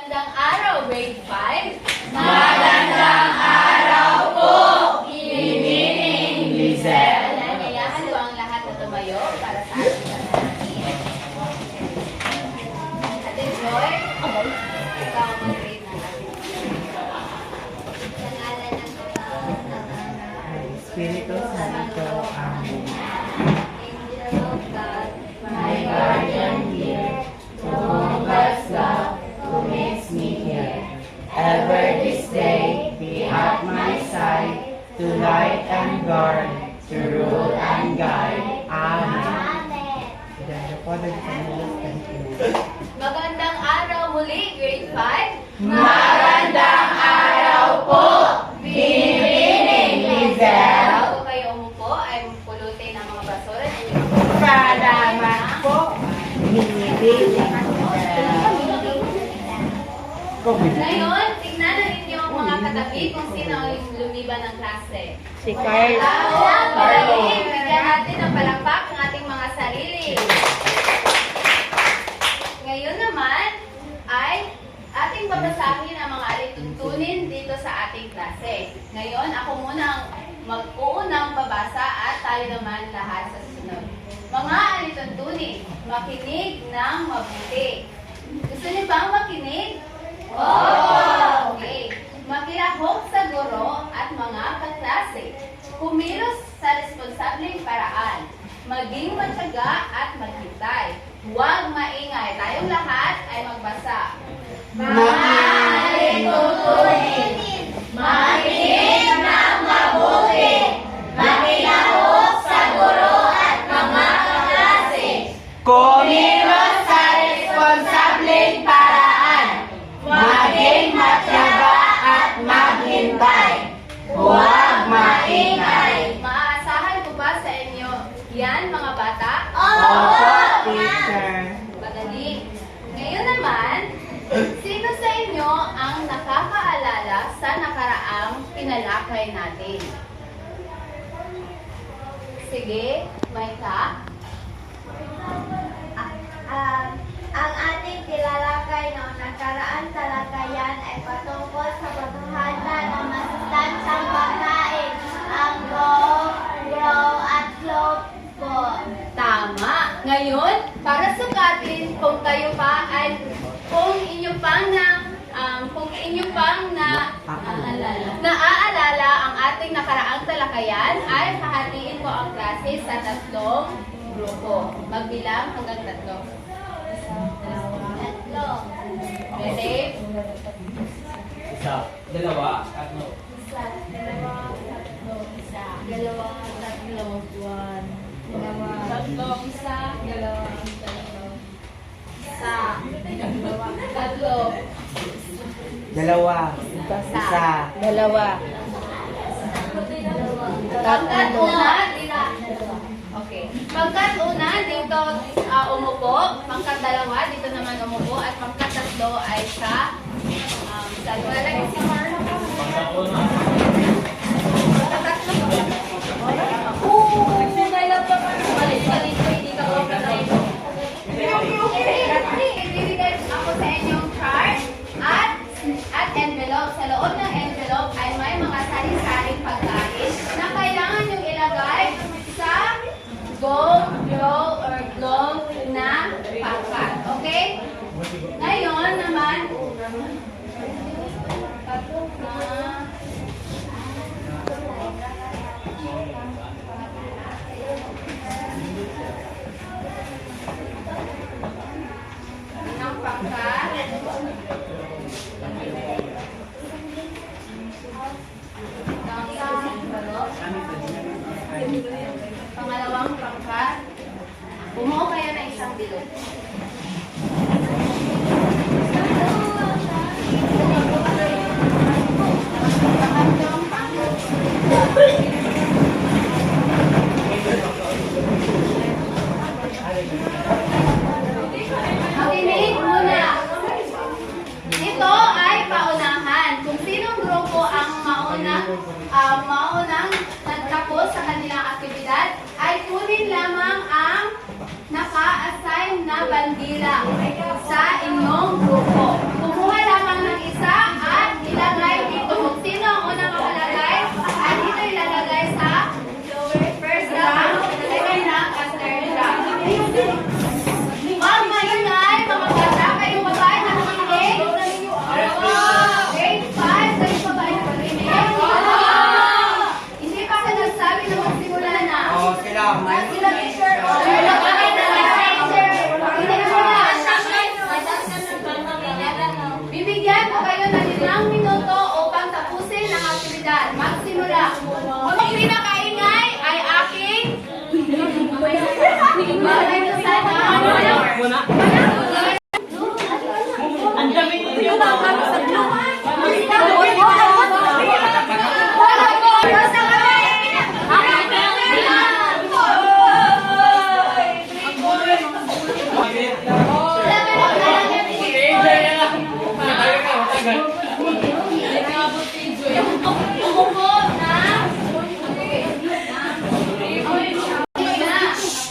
Magandang araw, grade 5. Magandang araw po, Imining Lizelle. Nanyayahan ko ang lahat na tumayo para sa ating panalangin. Ate Joy, ikaw ang mag-read ng ating pangalan ng Espiritu Santo, Amen. Angel of God, My guardian here, to whom God's love, who makes me here. Ever this day, be at my side, to light and guard, to rule and guide. Amen. Magandang araw muli, grade 5. Magandang araw po, Imining Lizelle. Bago kayo umupo, ay pulutin ang mga basura na inyong Salamat po, Imining Lizelle. Ngayon, tingnan na ninyo ang mga katabi kung sino yung lumiban ng klase. Si Carla. Carlo. Bigyan natin ng palakpak ang ating mga sarili. Ngayon naman ay ating babasahin ang mga alituntunin dito sa ating klase. Ngayon, ako muna ang mag-uunang babasa at tayo naman lahat sa susunod. Mga alituntunin, makinig ng mabuti. Gusto niyo bang makinig? Okay. Makilahok sa guro at mga kaklase. Kumilos sa responsableng paraan. Maging matyaga at maghintay. Huwag maingay. Tayong lahat ay magbasa. Alituntunin. Makinig ng mabuti. Makilahok sa guro at mga kaklase. Kumilos sa responsableng paraan. Maging matyaga at maghintay. Huwag maingay. Maaasahan ko ba sa inyo yan, mga bata? Opo, teacher. Madali. Ngayon naman, sino sa inyo ang nakakaalala sa nakaraang tinalakay natin? Sige, Maika. Ang ating tilalakay noong nakaraan talakayan ay patungkol sa paghahanda ng masustansang pagkain, ang grow at globo. Tama. Ngayon, para sukatin kung kayo pa ay kung inyo pang naaalala ang ating nakaraang talakayan ay hahatiin ko ang klase sa 3 grupo. Magbilang hanggang 3. Tatlo. Ready? Isa, dalawa, tatlo. Isa, dalawa, tatlo, isa. Dalawa, tatlo, one. Dalawa, Tatlong isa, dalawang tatlo. isa. Dalawa, Tatlo. Dalawa. Isa. dalawa. Pagkat una, okay. Pagkat una, dito umupo. Pangkat dalawa, dito naman umupo. At pangkat 3 ay sa lalagay si Marlo. Pangkat 3. Nagsumay lang pa. Mali ko, hindi ka okay. Ibibigay ako sa inyong chart at envelope. Sa loob ng envelope ay may mga sari-saring pagkain na kailangan niyong ilagay sa gold, glow, or glow na pangkat. Okay? Ngayon naman, ng pangkat. Pangalawang pangkat. Bumuo kayo ng isang bilog. Pangatlong pangkat. Makinig muna. Ito ay paunahan. Kung sinong grupo ang maunang nagtapos sa kanilang aktibidad, ay kunin lamang ang naka-assign na bandila sa inyong grupo. Kumuha lamang Bibigyan ko kayo ng 5 minuto upang tapusin ang aktibidad. Magsimula. Ang pinakaingay ay aking Muna. Ang dami ninyo.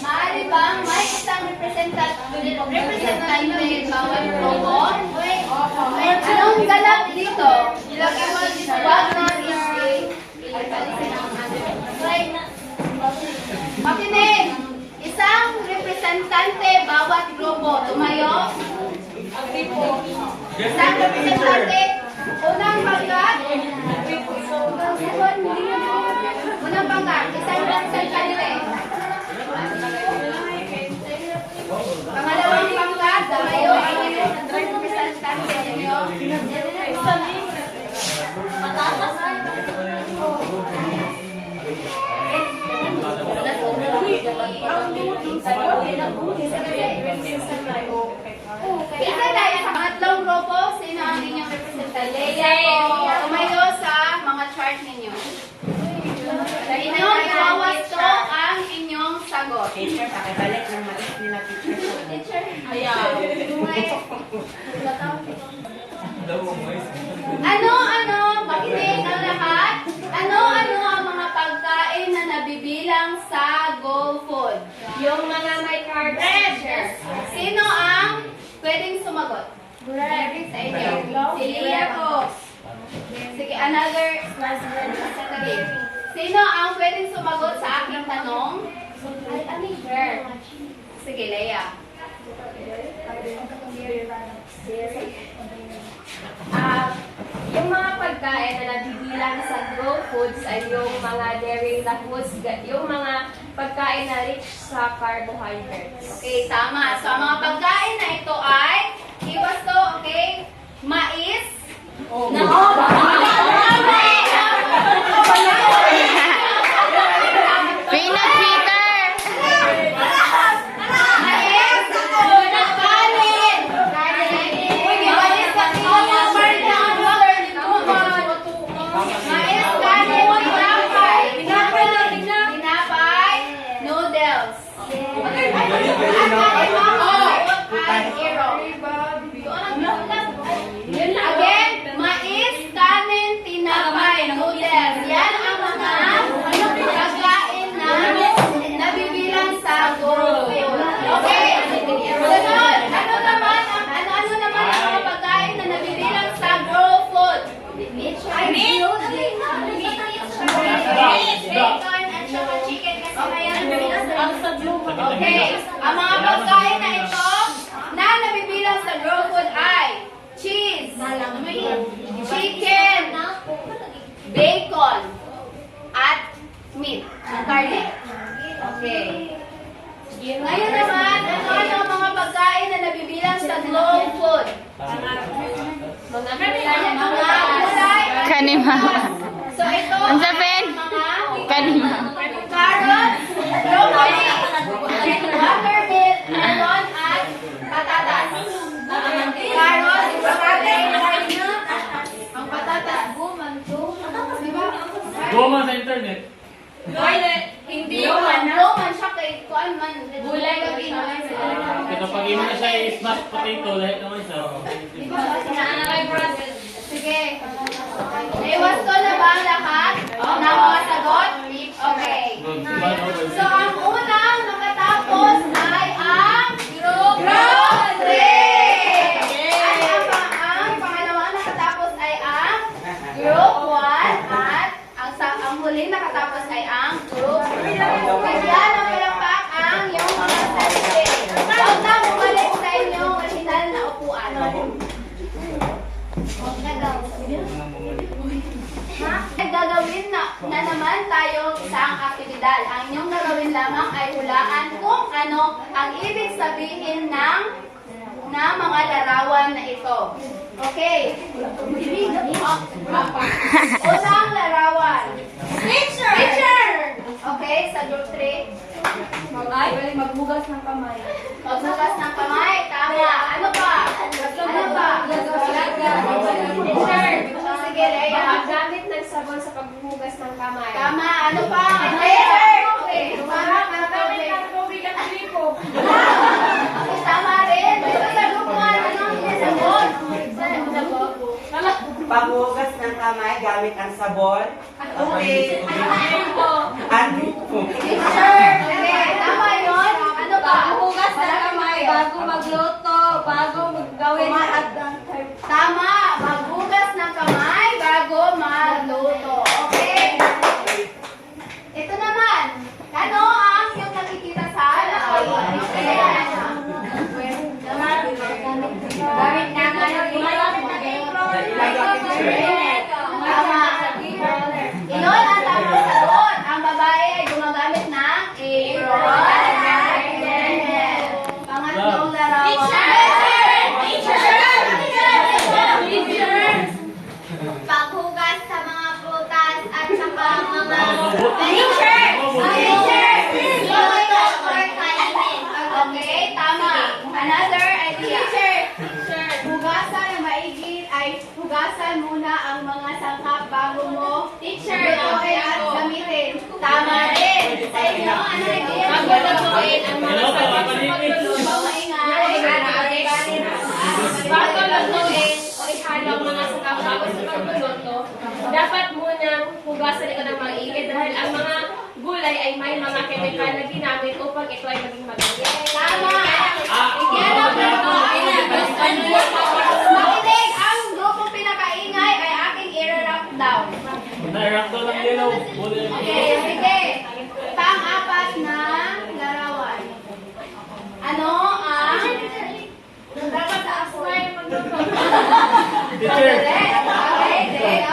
Maaari bang may isang representative bawat grupo? Anong galak dito? Huwag na makinig! Isang representante bawat grupo. Tumayo. Isang representante. Unang pangkat. Unang pangkat. Isang representante. Pangalawang pangkat. Tumayo ang representante ninyo. Isa tayo sa pangatlong grupo. Sino ang inyong representante? Leia po. Tumayo sa mga chart ninyo. Sa inyong iwawasto ang inyong sagot. Teacher, pakibalik ng mais nila, teacher. Teacher. Ayaw. Ano-ano, makinig ang lahat. Ano-ano ang mga pagkain na nabibilang sa goal food? Yung mga may carbs. Sino ang pwedeng sumagot? Sa inyo. Si Leah po. Sige, another representative. Sino ang pwedeng sumagot sa aking tanong? Sige, Leah. Yung mga pagkain na nabibilang sa grow foods ay yung mga dairy na foods, yung mga pagkain na rich sa carbohydrates. Okay, tama. So, ang mga pagkain na ito ay, iwas to, okay? Mais. Peanut Peter! Mais. Kanin. Uy, mais sa tinapay. Mais, kanin, tinapay, noodles. Again, mais, kanin, tinapay, noodles. Yan ang mga pagkain na nabibilang sa goal food. Okay. Sunod, ano naman ang mga pagkain na nabibilang sa goal food? Bacon at saka chicken kasi ngayon. Okay. Ang mga pagkain na ito na nabibilang sa raw food ay cheese, chicken, bacon, at meat, karne. Okay. Ngayon naman, ano ang mga pagkain na nabibilang sa raw food? Mga Gulay. Kanima. So ito Ang ay sabihin? mga Kanima. carrots, broccoli, watermelon, melon, at patatas. Carrots, broccoli, ang patatas. Di ba? Goma sa internet. Hindi Roman siya kay kuan man. Gulay. Ito pag imo na siya i-smash potato, lahat naman siya. Sige. Naiwas ko na ba ang lahat ng mga sagot? Okay. So, ang unang nakatapos ay ang Group 3! Ay, ang pangalawang nakatapos ay ang Group 1 at ang huli nakatapos ay ang Group 3. Bigyan ng palakpak ang iyong mga sarili. Huwag na bumalik sa inyong original na upuan. Gagawin na naman tayo isang aktibidad. Ang inyong gagawin lamang ay hulaan kung ano ang ibig sabihin ng mga larawan na ito. Okay. Unang larawan. Teacher! Okay, sa group 3. Maghugas ng kamay. Magbukas ng kamay. Tama. Ano pa? Ano pa? Teacher. Sige, Leia. Maggamit ng sabon sa paghuhugas ng kamay. Tama. Ano pa? Teacher. Okay. Parang Maggamit ng tubig at gripo. tama rin. Ito sa group 1. Ano? Sabon. Paghugas ng kamay gamit ang sabon. Okay. At gripo. Teacher. Sige. Tama yun. Ano pa? Maghugas ng kamay bago magluto, bago gawin lahat ng Tama. Maghugas ng kamay bago magluto. Okay? Ito naman. Ano ang yung nakikita sa larawan? Okay. gamit na nga ng Tama. Iyon ang tamang sagot. Ang babae ay gumagamit ng apron. Pangatlong larawan. Paghugas sa mga prutas at saka mga Okay, tama. Another idea. Hugasan na maigi ay hugasan muna ang mga sangkap bago mo lutuin at gamitin. Tama rin. Sa inyo, ano idea? Bago lutuin ang mga Hello, sabon sa kapatid. pagluluto. Bago lutuin o ihalo ang mga sakap bago sa pagluluto, dapat munang hugasan ito ng maigi dahil ang mga gulay ay may mga kemikal na ginamit upang ito ay maging magaling. Tama. Yan ang makinig. Ang grupong pinakaingay ay aking i-wrap down. Na-rank daw ng yellow. Bullet. Okay, sige. Pang-apat na larawan. Ano ang... Dapat sa asway magluto. Teacher. Okay,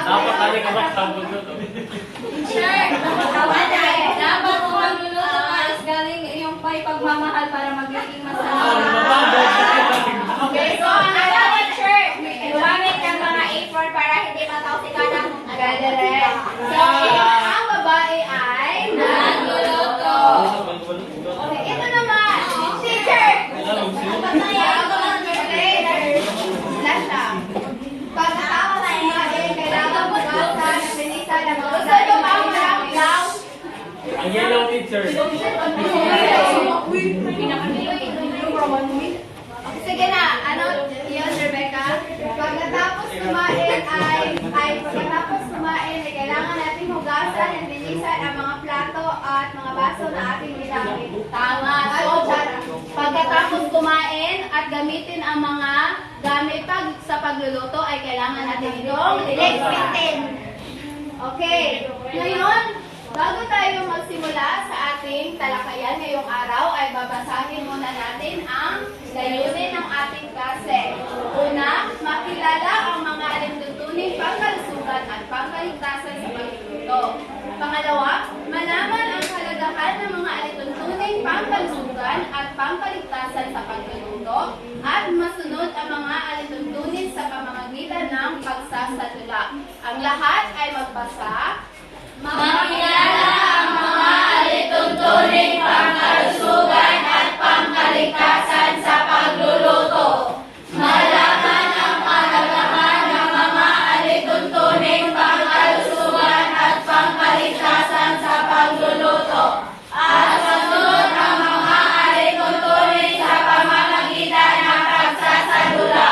Dapat tali ka ba sa magluto? Dapat kung magluluto ka is galing iyong pay pagmamahal para magiging Okay, so ang larawan, teacher. Gumamit ng mga apron para hindi matausikan ang Galing. So, ang babae ay nagluluto. Okay, ito naman. Teacher. Last lang. Pagkatapos kumain, kailangan hugasan at linisan ang mga gusto nyo ba ang wrap down? Ang yellow teacher. Sige na, ano yun, Rebecca? Pagkatapos kumain ay kailangan natin hugasan at linisan ang mga plato at mga baso na ating ginamit. Tama. So, pagkatapos kumain at gamitin ang mga gamit sa pagluluto ay kailangan natin itong ligpitin. Okay. Ngayon, bago tayo magsimula sa ating talakayan ngayong araw, ay babasahin muna natin ang layunin ng ating klase. Una, makilala ang mga alintuntuning pangkalusugan at pangkaligtasan sa pagluluto. Pangalawa, malaman ang kalagahan ng mga alituntuning pangkalusugan at pangkaligtasan sa pagluluto at masunod ang mga alituntunin sa pamamagitan ng pagsasadula. Ang lahat ay magbasa. Makilala ang mga alituntuning pangkalusugan at pangkaligtasan sa pagluluto. Malaman ang kalagahan ng mga alituntuning pangkalusugan at pangkaligtasan sa pagluluto. At masunod ang mga alituntunin sa pamamagitan ng pagsasadula.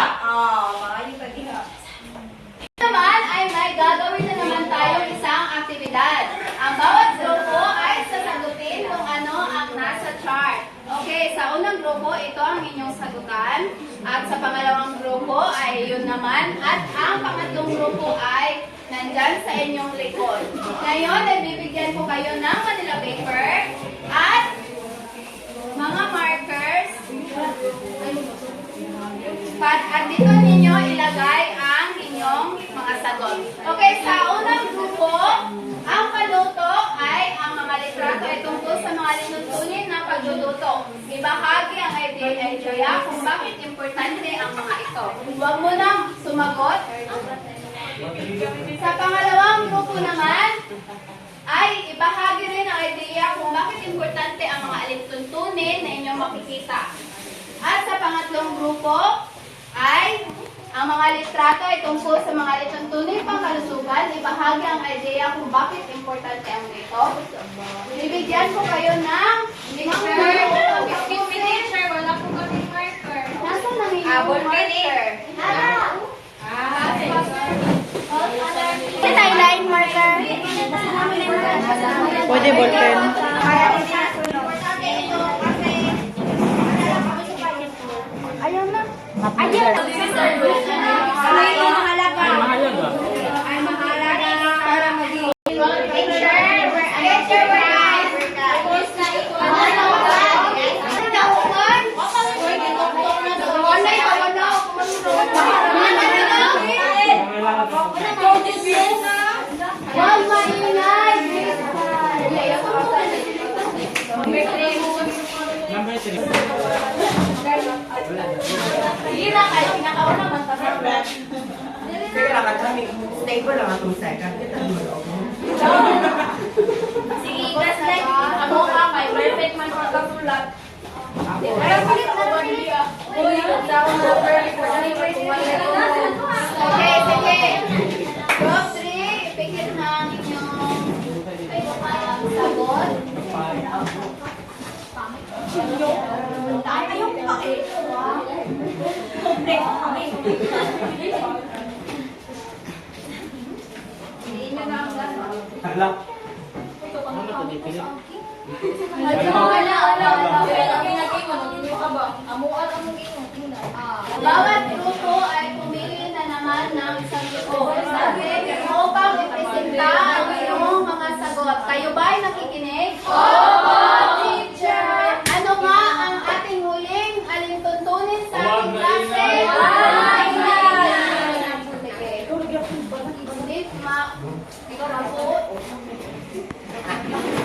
Naman ay may gagawin na naman tayong isang aktibidad. Ang bawat grupo ay sasagutin kung ano ang nasa chart. Okay, sa unang grupo, ito ang inyong sagutan. At sa pangalawang grupo ay yun naman. At ang pangatlong grupo ay nandyan sa inyong likod. Ngayon, nagbibigyan ko kayo ng Manila paper at mga markers. At dito ninyo ilagay ang inyong mga sagot. Okay, sa unang grupo, ang paluto ay ang mga litrato ay tungkol sa mga linutunin ng pagluluto. Ibahagi ang idea kung bakit importante ang mga ito. Huwag mo nang sumagot. grupo ay ang mga litrato ay tungkol sa mga lituntunin pang kalusugan. Ibahagi ang idea kung bakit importante ang ito. Bibigyan ko kayo ng Excuse me, teacher. Wala po kami marker. Nasaan na yung marker? Highlight marker. Pwede ballpen. Ayaw na. Ayaw. Ay, mahalaga. Ay, mahalaga. Ay, mahalaga. Para maging Number 3. Kaya lang kami, stable lang atong second. Sige, that's like, amo ka kay perfect man ko kagulat. Okay, sige. Group 3, ipikit ang inyong sagot. Hala. Ano to, di pilit? Bawat grupo ay pumili na naman ng isang grupo upang ipresenta ang iyong mga sagot. Kayo ba ay nakikinig? Opo, teacher! Ano nga ang ating huling alintuntunin sa ating klase? Ikaw na po.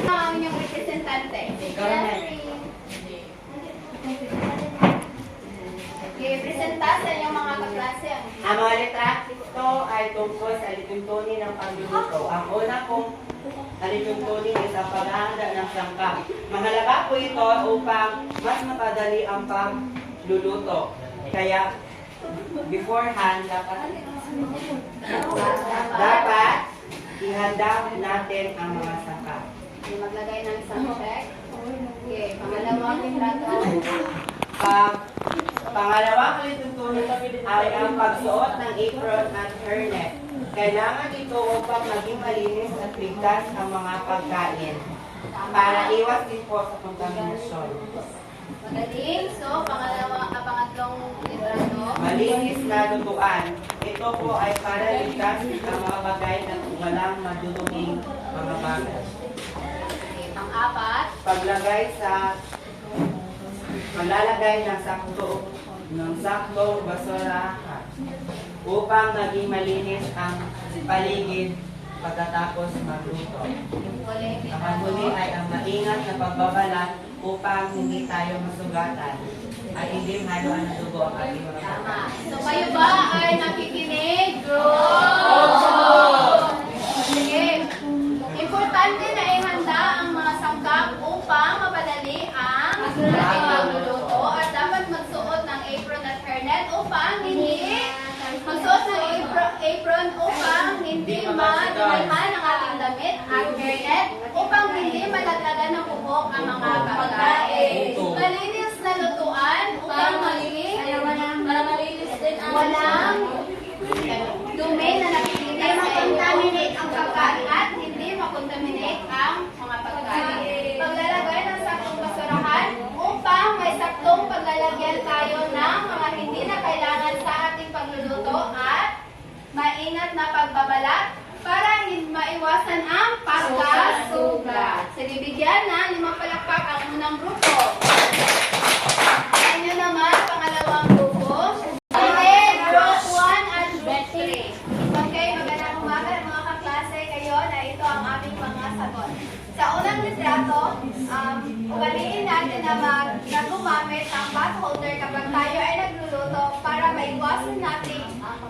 Ang inyong representante. I-presenta sa inyong mga kaklase. Ang mga litrato ay tungkol sa alituntunin ng pagluluto. Ang una pong alituntunin ay sa paghahanda ng sangkap. Mahalaga po ito upang mas mapadali ang pagluluto. Kaya, beforehand, dapat ihanda natin ang mga sangkap. Maglagay ng isang check. Okay, pangalawang litrato. Pangalawang alituntunin ay ang pagsuot ng apron at hairnet. Kailangan ito upang maging malinis at ligtas ang mga pagkain para iwas din po sa kontaminasyon. Magaling. So, pangatlong litrato. Malinis na lutuan. Ito po ay para ligtas ang mga bagay na walang maduduming mga bagay. Okay, pang-apat. Maglalagay ng saktong basurahan upang maging malinis ang paligid pagkatapos magluto. Ang huli ay ang maingat na pagbabalat upang hindi tayo masugatan at hindi haluan ng dugo ang ating mga Tama. pagkain. So, kayo ba ay nakikinig? Group! Sige. Importante na ihanda ang mga sangkap upang mapadali ang ating pagluluto at dapat magsuot ng apron at hairnet upang hindi madumaihan ang ating damit at hairnet upang hindi malaglagan ng bubok ang mga pagkain. Malinis na lutuan upang maging walang dumi na nakikita sa makontaminate ang pagkain at hindi makontaminate ang mga pagkain. Paglalagay ng saktong basurahan upang may saktong paglalagyan tayo ng mga hindi na kailangan sa ating pagluluto at maingat na pagbabalat para maiwasan ang pagkasugat. Sige, bigyan na 5 palakpak ang unang grupo. Sa inyo naman, pangalawang grupo. Okay, group 1 at group 3. Okay, magandang umaga mga kaklase. Kayo na ito ang aming mga sagot. Sa unang litrato, ugaliin natin na gumamit ang pot holder kapag tayo ay nagluluto para maiwasan natin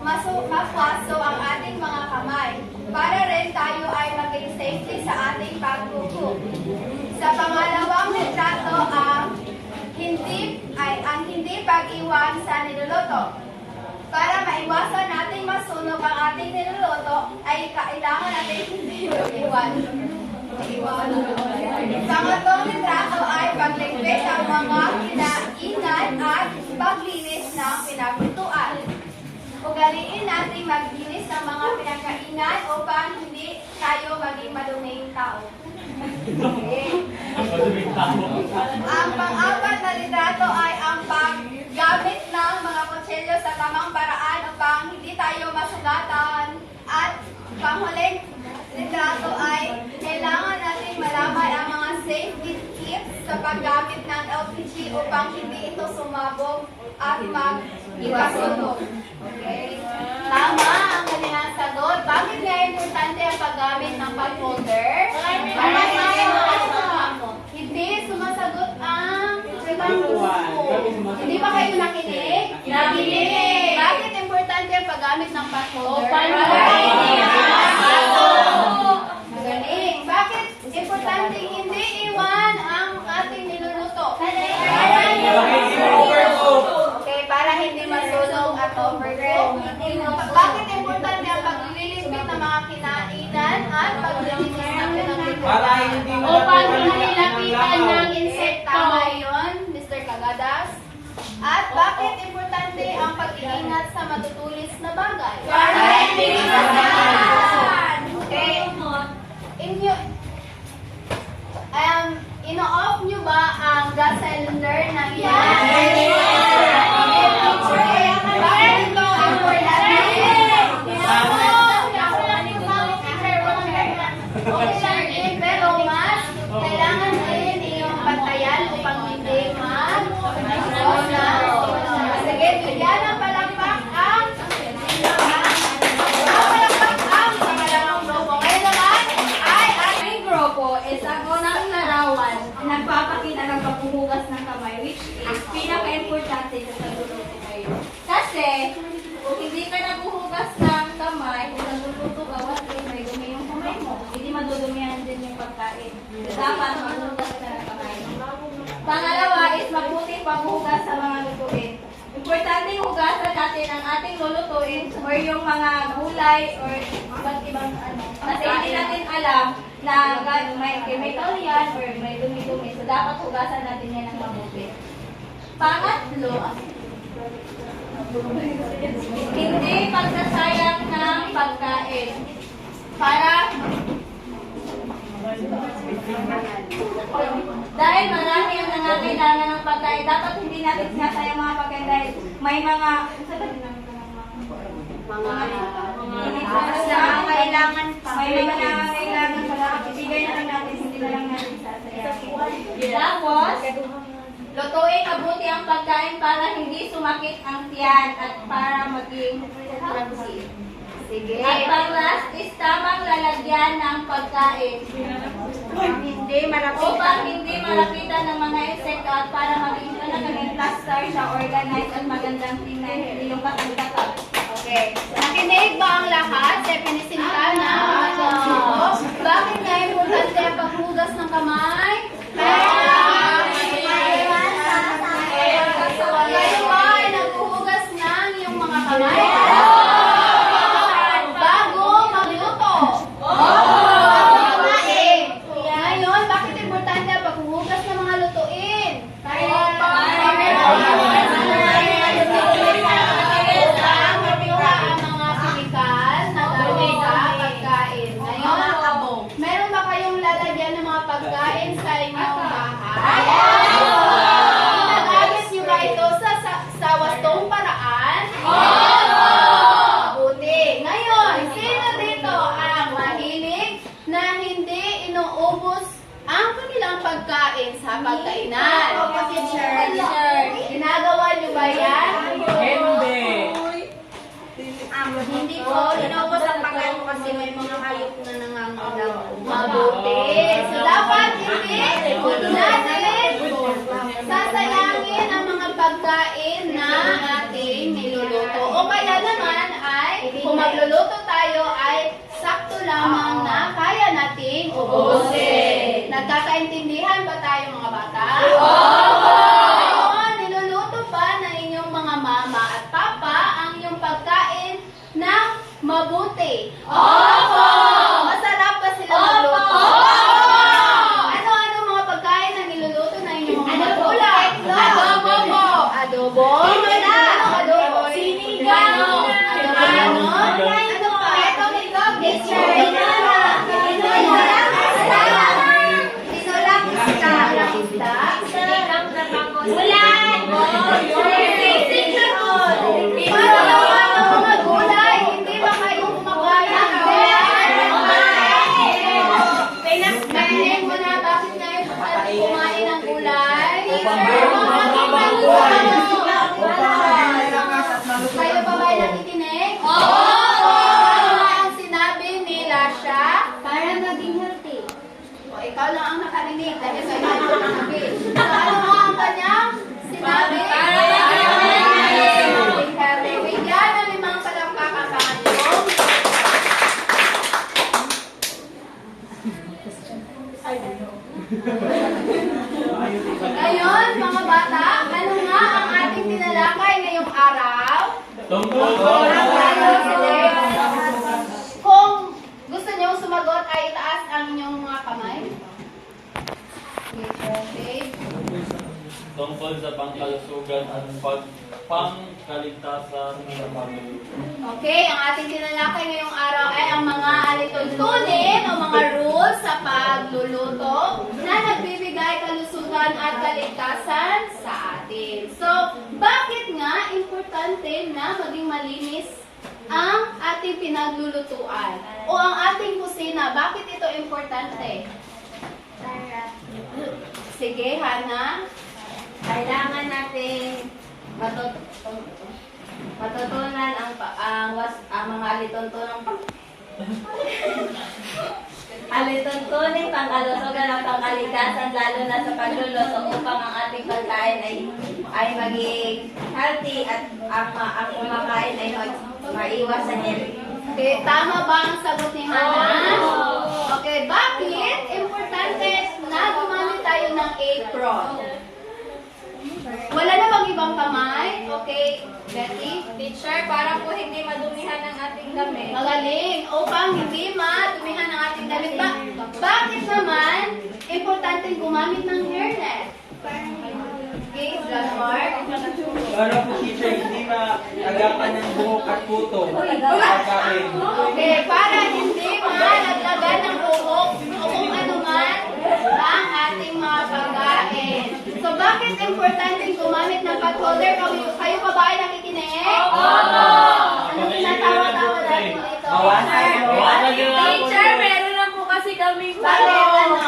mapwaso ang ating mga kamay. Para rin tayo ay maging safety sa ating pagluto. Sa pangalawang litrato, ang hindi pag-iwan sa niluluto. Para maiwasan nating masunog ang ating niluluto, ay kailangan natin hindi mag-iwan. Pangatlong litrato ay pagligpit ng mga kinainan at paglinis ng pinaglutuan. Ugaliin natin maglinis ng mga pinagkainan upang hindi tayo maging maduming tao. Okay. Ang pang-apat na litrato ay ang paggamit ng mga kutsilyo sa tamang paraan upang hindi tayo masugatan. At panghuling litrato ay kailangan natin malaman ang mga safety tips sa paggamit ng LPG upang hindi ito sumabog at mag-iwasunog. Okay? Tama ang kanilang sagot. Bakit nga importante ang paggamit ng pag-holder? Para hindi sumasagot ang hindi ba kayo nakinig? Nakinig! Bakit importante ang paggamit ng pag-holder? Magaling! Bakit importante hindi iwan ang ating niluluto? Okay, para hindi masunog at overcook. Bakit importante ang paglililigpit ng mga kinainan at paglilinis ng pinaglutuan? Upang hindi lapitan ng insekto. Tama yun, Mr. Kagadas. At bakit importante ang pag-iingat sa matutulis na bagay? Para hindi masaktan. Okay. Ino-off nyo ba ang gas cylinder ng iyan? Bakit ito importante? Okay lang din, pero mas kailangan din iyong pantayan upang hindi sige, bigyan ng palakpak ang pangalawang grupo. Ngayon naman ay Ang grupo is ang unang larawan na nagpapakita ng paghuhugas ng kamay, which is pinaka-importante sa pagluluto kayo. Kasi, kung hindi ka naghuhugas ng kamay, kung nagluluto ka, may dumi yung kamay mo. Hindi madudumihan din yung pagkain. Dapat maghuhugas ka ng kamay. Pangalawa is mabuting paghuhugas sa mga lutuin. Importante hugasan natin ang ating lulutuin or yung mga gulay or iba't ibang ano. Kasi hindi natin alam na may chemical yan or may dumi-dumi. So, dapat hugasan natin yan ng mabuti. Pangatlo, hindi pagsasayang ng pagkain. Para dahil marami ang nangangailangan ng pagkain, dapat hindi natin sinasayang mga pagkain dahil may mga kailangan pa. May mga nangangailangan pa. Dapat ibigay na lang natin, hindi na lang natin sasayang. Tapos, lutuin mabuti ang pagkain para hindi sumakit ang tiyan at para maging healthy. sige. At pang-last is tamang lalagyan ng pagkain. Upang hindi malapitan ng mga insekto at para maging plaster siya, organized at magandang tingnan, hindi yung katagtatag. Okay. Nakinig ba ang lahat sa pinisinta na mga tao? Bakit nga importante ang paghugas ng kamay? Kayo ba ay naghuhugas ng iyong mga kamay? Bago magluto? Ngayon, bakit importante ang paghuhugas ng mga lutuin? Meron ba kayong lalagyan ng mga pagkain sa inyong bahay? Ginagamit niyo ba ito sa wastong paraan? Mabuti. Ngayon, sino dito ang mahilig na hindi inuubos ang kanilang pagkain sa pagkainan? Ginagawa niyo ba yan? Hindi ko, inubos ang pagkain ko kasi may mga hayop na nangangailangan. Mabuti. So, dapat hindi natin sasayangin ang mga pagkain na ating niluluto. O kaya naman ay, kung magluluto tayo ay sakto lamang na kaya nating ubusin. Nagkakaintindihan ba tayo mga bata? Oo! Ngayon, niluluto pa na mabuti? Opo! Masarap ba sila magluto? Ano-ano mga pagkain na niluluto na inyong mga magulang? Adobo po! Adobo? Anong adobo? Sinigang! Ano? Ano pa? Teacher! Tinolang isda. Sinigang na bangos. Ulan! Paano naman ang mga gulay? Hindi ba kayo kumakain ng gulay? Mahilig mo na bakit kayo kumain ng gulay? Kayo ba ba nakikinig? Ano ang sinabi ni Lasha? Para maging healthy. O, ikaw lang ang nakarinig dahil sa iyo ang sinabi. So, ano nga ang kanyang sinabi? Bigyan ng limang palakpakan sa kanyang. Ngayon, mga bata, ano nga ang ating tinalakay ngayong araw? Tungkol Kung gusto niyo sumagot ay itaas ang inyong mga kamay. Okay. tungkol sa pangkalusugan at pangkaligtasan sa pagluluto. Okay, ang ating tinalakay ngayong araw ay ang mga alituntunin o mga rules sa pagluluto na nagbibigay kalusugan at kaligtasan sa atin. So, bakit nga importante na maging malinis ang ating pinaglulutuan o ang ating kusina? Bakit ito importante? Sige, Hana. Kailangan natin matutunan ang mga alituntunin pangkalusugan ng pangkaligtasan lalo na sa pagluluto upang ang ating pagkain ay maging healthy at ang kumakain ay maiwas sa healthy. Okay, tama ba ang sagot ni Hana? Okay, bakit importante na gumamit tayo ng apron? Wala na bang ibang kamay? Okay, Betty? Teacher, para po hindi madumihan ang ating damit. Magaling. Upang hindi madumihan ang ating damit. Bakit naman importante gumamit ng hairnet? Okay, John Mark? Para po teacher, hindi maagapan ng buhok at puto. Pagkain. Okay, para hindi malaglagan ng buhok o kung ano man ang ating mga pagkain. So, bakit importante gumamit ng pot holder? Kayo pa ba ay nakikinig? Anong tinatawa-tawa natin ito? Bawasan niyo lang po. Teacher, meron na po kasi kami Bakit? Ano?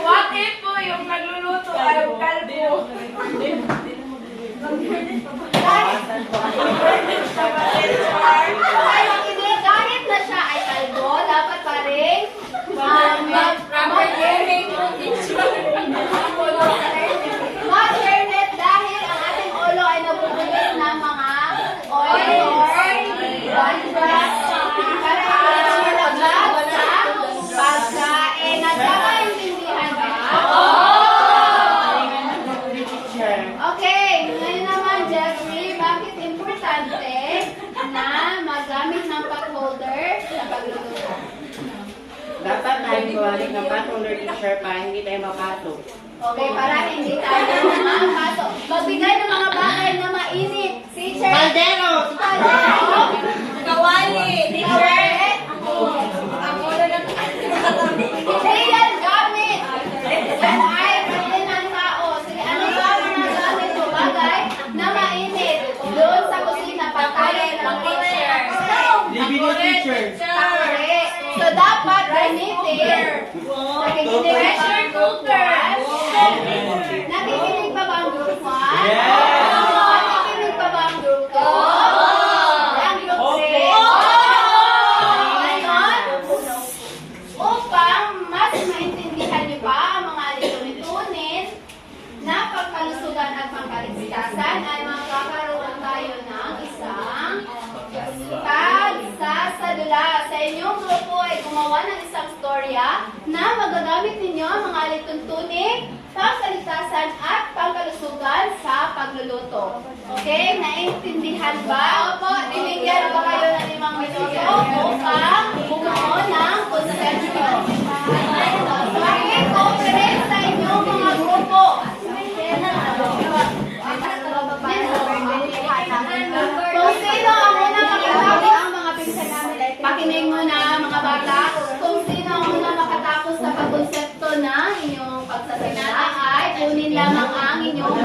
What if po yung nagluluto ay kalbo? Okay, makinig. Kahit na siya ay kalbo, dapat pa rin mag-hairnet dahil ang ating ulo ay nabubulis ng mga oil or dandruff para hindi malaglag sa pagkain. Nagkakaintindihan ba? Okay, ngayon naman Jeffrey, bakit importante na magamit ng pot holder sa pagluluto? Dapat tayo gumamit ng patulor teacher para hindi tayo mapatok. Okay, para hindi tayo mapasok. Magbigay ng mga bagay na mainit. Teacher. Caldero! Caldero. Kawali! Teacher. Ako na lang. Hindi yan gamit. Yan ay pwede ng tao. Sige, ano ba ang mga gamit o bagay na mainit doon sa kusina? Pagkain ng teacher. Libre ni teacher. Correct. So, dapat gamitin. Nakikinig pressure cooker. Nakikinig pa ba ang group 1? Nakikinig pa ba ang group 2? Ang group 3? Ngayon, upang mas maintindihan niyo pa ang mga litunitunin na pagkalusugan at pangkaligtasan ay makakaroon tayo ng isang pagsasadula. Sa inyong grupo ay gumawa ng isang storya na magagamit ninyo ang mga alituntunin, pangkaligtasan at pangkalusugan sa pagluluto. Okay, naiintindihan ba? Opo, binigyan ba kayo ng 5 minuto upang bumuo ng konsepto? Pakicooperate sa inyong mga grupo. Kung sino ang unang makatapos ang mga pinsan namin, pakinig muna mga bata. Kung sino ang unang makatapos sa pagkonsepto na inyong pagsasalita ay kunin lamang ang inyong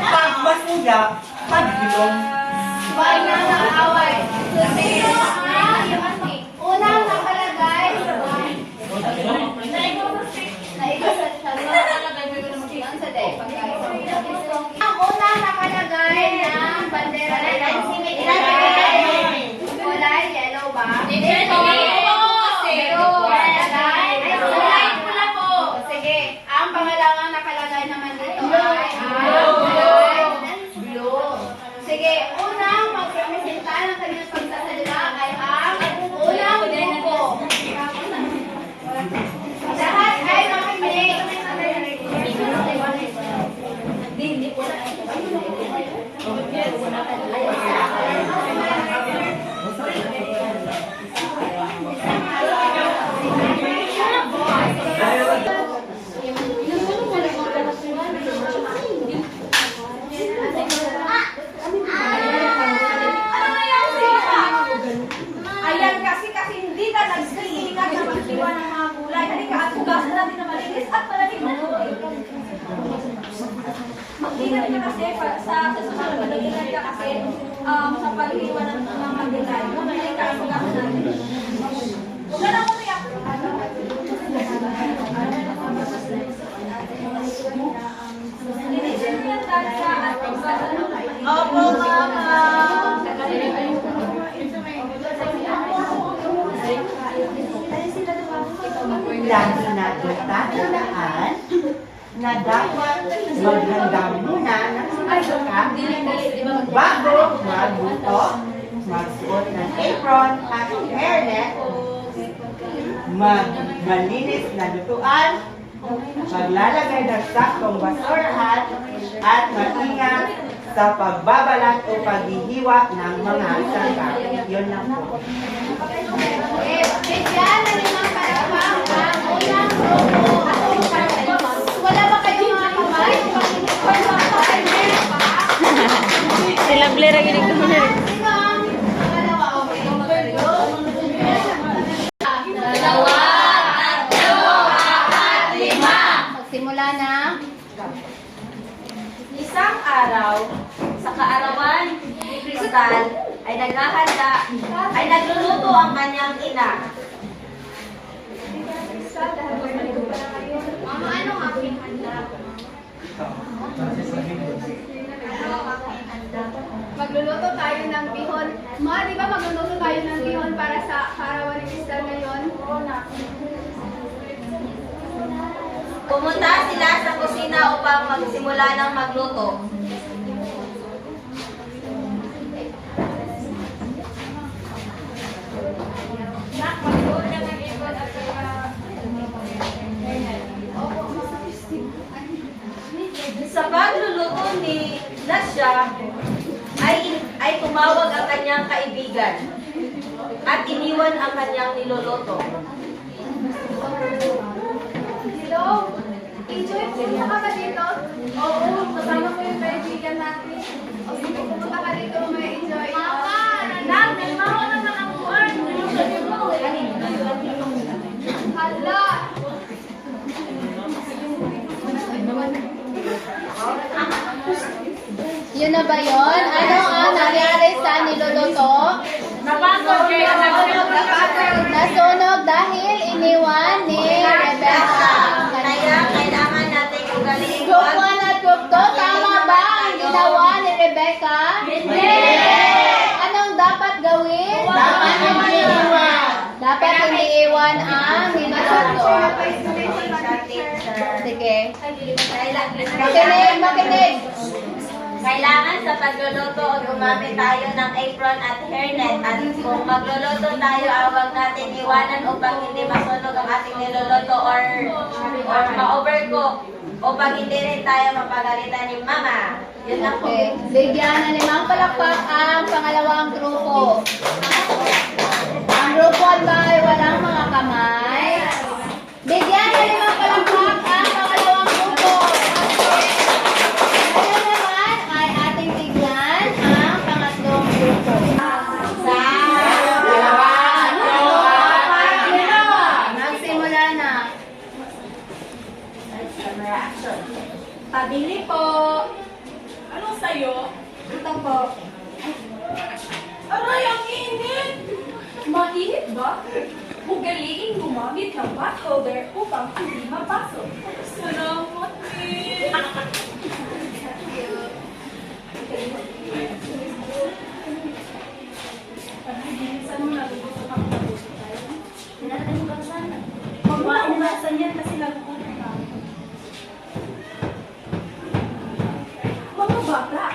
Pagbasuya, pagbilong. Huwag na mag-away. So, sino ang unang nakalagay? Ang unang nakalagay ng bandera ng kulay yellow ba? Kulay pula po. Sige, ang pangalawang nakalagay naman dito ay blue. Sige, unang magrepresenta ng kanyang pagsasalita ay ang unang grupo. Lahat ay makinig. Ayan kasi hindi ka nag-iingat na magsiwa ng mga gulay. Halika at hugasan natin na malinis at malalim na tubig. Mag-ingat ka kasi sa susunod, mag-ingat ka kasi sa pag-iwan ng mga gulay. Halika at hugasan natin. Huwag ka na umiyak. Linisin mo yung tansa at hugasan ng gulay. Opo, Mama. Lagi natin tatandaan na dapat maghanda muna ng sumasuka bago magluto, magsuot ng apron at hairnet, malinis na lutuan, maglalagay ng saktong basurahan, at maingat sa pagbabalat o paghihiwa ng mga sangka. Yun lang po. Okay, bigyan na nilang palakpak ang unang grupo. Wala ba kayong mga kamay? Meron pa? Sila Blair ang ginig Sino ang pangalawa? Okay. Dalawa, tatlo, apat, lima. Magsimula na. Isang araw, sa kaarawan ni Kristal ay nagluluto ang kanyang ina. Mama, anong aking handa? Magluluto tayo ng bihon. Ma, di ba magluluto tayo ng bihon para sa karawan ni Crystal ngayon? Pumunta sila sa kusina upang magsimula ng magluto. Sa pagluluto ni Nasya ay tumawag ang kanyang kaibigan at iniwan ang kanyang niluluto. Hello? Enjoy, pumunta ka ba dito? Oo, kasama ko yung kaibigan natin. O sige, pumunta ka dito, may enjoy. Mama! Nag, nagmaho naman ang word. Hala! Yun na ba yun? Ano ang nangyari sa niluluto? Napagod kayo. Nasunog dahil iniwan ni Rebecca. Kaya kailangan natin ugaliin Group 1 at Group 2, tama ba ang ginawa ni Rebecca? Hindi! Anong dapat everyone ang minuto. Sige. Makinig. Kailangan sa pagluluto o gumamit tayo ng apron at hairnet at kung magluluto tayo, awag natin iwanan upang hindi masunog ang ating niluluto or ma-overcook upang hindi rin tayo mapagalitan ni Mama. Yun lang po. Okay. Bigyan ng 5 palakpak ang pangalawang grupo. Ang grupo ay walang mga kamay. Bigyan ng 5 palakpak ang pangalawang grupo. Ngayon naman ay ating bigyan ang pangatlong grupo. Magsimula na. Pabili po. Anong sayo? Ito po. Aray, ang init! Mainit ba? Ugaliin gumamit ng pot holder upang hindi mapasok. Salamat eh! Saan mo nagugusto kang tapusin tayo? Huwag mo umasan yan kasi nagugutom ka. Mga bata,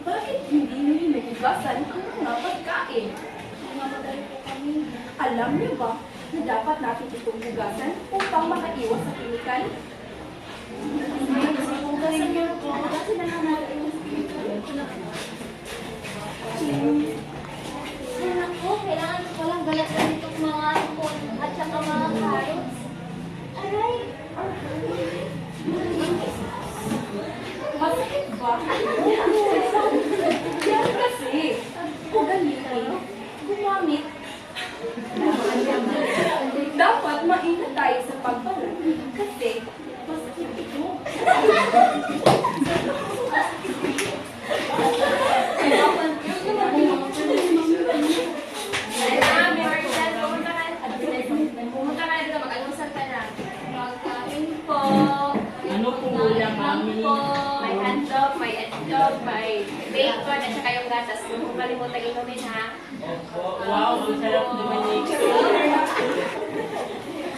bakit hindi niyo nagugasan ang mga pagkain? Mamadali po kami. Alam niyo ba na dapat natin itong hugasan upang makaiwas sa kemikal? Hugasan niyo po. Hugasan na lang natin yung Anak ko, kailangan ko lang galatan itong mga ipon at saka mga carrots. Aray! Masakit ba? Yan kasi, ugaliin, gumamit. Dapat maingat tayo sa pagbalat kasi masakit ito. Pumunta ka na dito, mag-almusal ka na. Pagkain po. Ano po ulam, mami? May hotdog, may eggdog, may bacon, at saka yung gatas. Huwag mo kalimutan inumin ha. Wow, ang sarap naman ni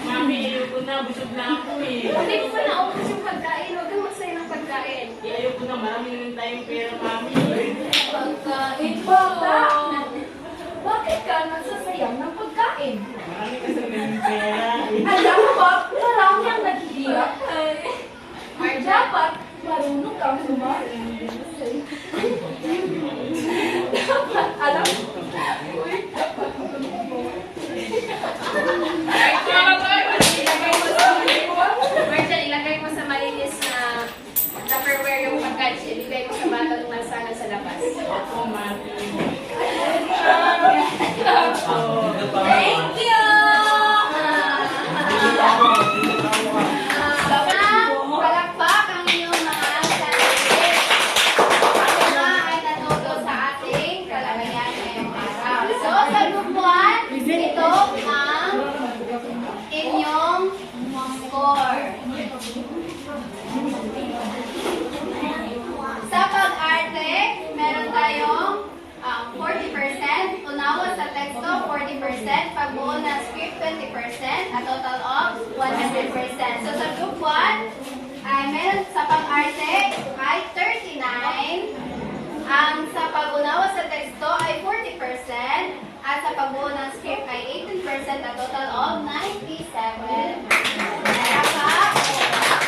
Mami, ayoko na. Busog na ako eh. Hindi ko pa naubos yung pagkain. Huwag kang magsaya ng pagkain. Ayoko na. Marami rin tayong pera, Mami. Pagkain bata! Bakit ka nagsasayang ng pagkain? Marami kasi rin pera. Alam mo ba, marami ang naghihirap. Dapat marunong kang kumain. Dapat alam mo. Uy, dapat Virgil, ilagay mo sa malinis na Tupperware yung pagkain. Ibigay mo sa bata ng lansangan sa labas. Ako, Mami. Thank you! Palakpak ang inyong mga sarili. Ako na ay natuto sa ating kalagayan ngayong araw. So, sa group 1, ito ang inyong score. Sa pag-arte, meron tayong 40%, unawa sa teksto 40%, pagbuo ng script 20%, a total of 100%. So sa group 1, ay meron sa pag-arte ay 39, ang sa pag-unawa sa teksto ay 40%, at sa pagbuo ng script ay 18%, a total of 97.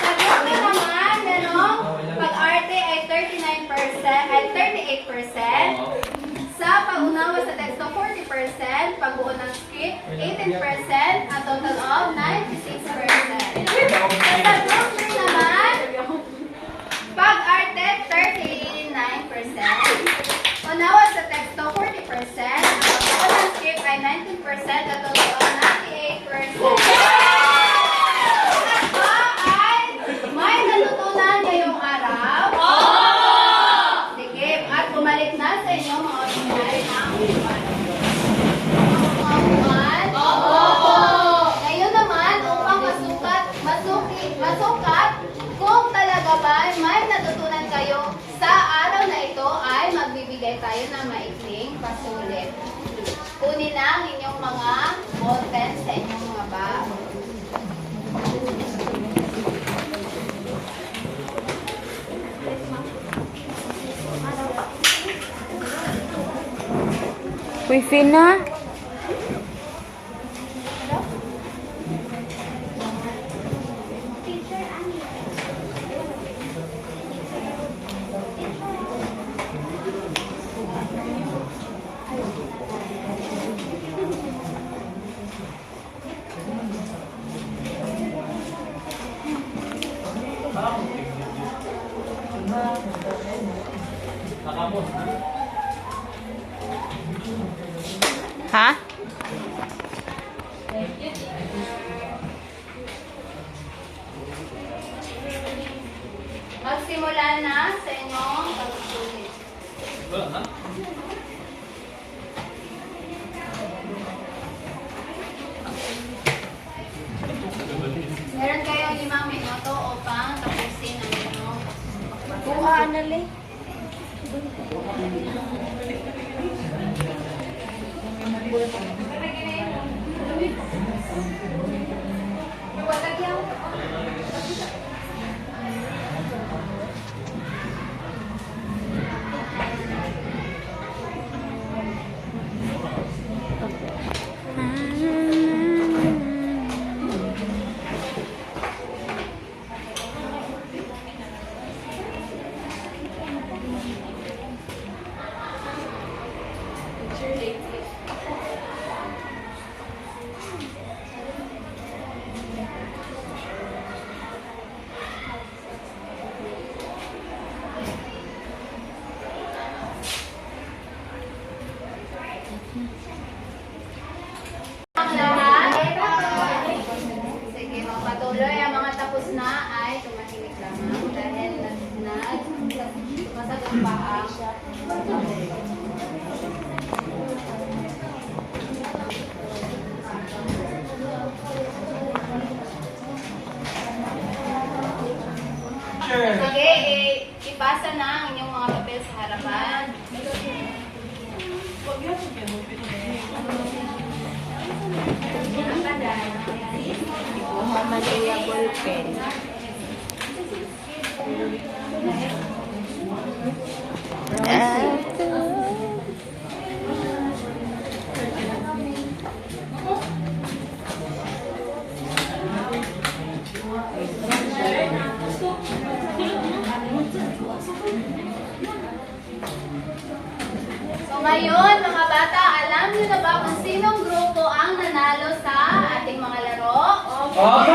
Sa group 2 naman, merong pag-arte ay 39%, ay 38%, sa pag-unawa sa teksto, 40%. Pagbuo ng script, 18%. A total of 96%. Sa group 3 naman, pag-arte, 39%. Unawa sa teksto, 40%. Pagbuo ng script ay 19%. A total of 98%. Ay may nalutunan ngayong araw? Sige, at bumalik na sa inyo mga ordinary na upuan. Mga upuan? Opo! Ngayon naman, Uy, Fina. Nakapos. Ha? Magsimula na sa inyong pagsusulit. Wala na. Meron kayong 5 minuto upang tapusin ang inyong Kuha na li. Ang lahat. Sige, magpatuloy. Ang mga tapos na ay tumahimik lamang dahil masagot pa ang Sige, ipasa na ang inyong mga papel sa harapan. Muhammad Ria Bolpen. So ngayon, mga bata, alam niyo na ba kung sinong grupo ang nanalo sa ating mga laro? Opo!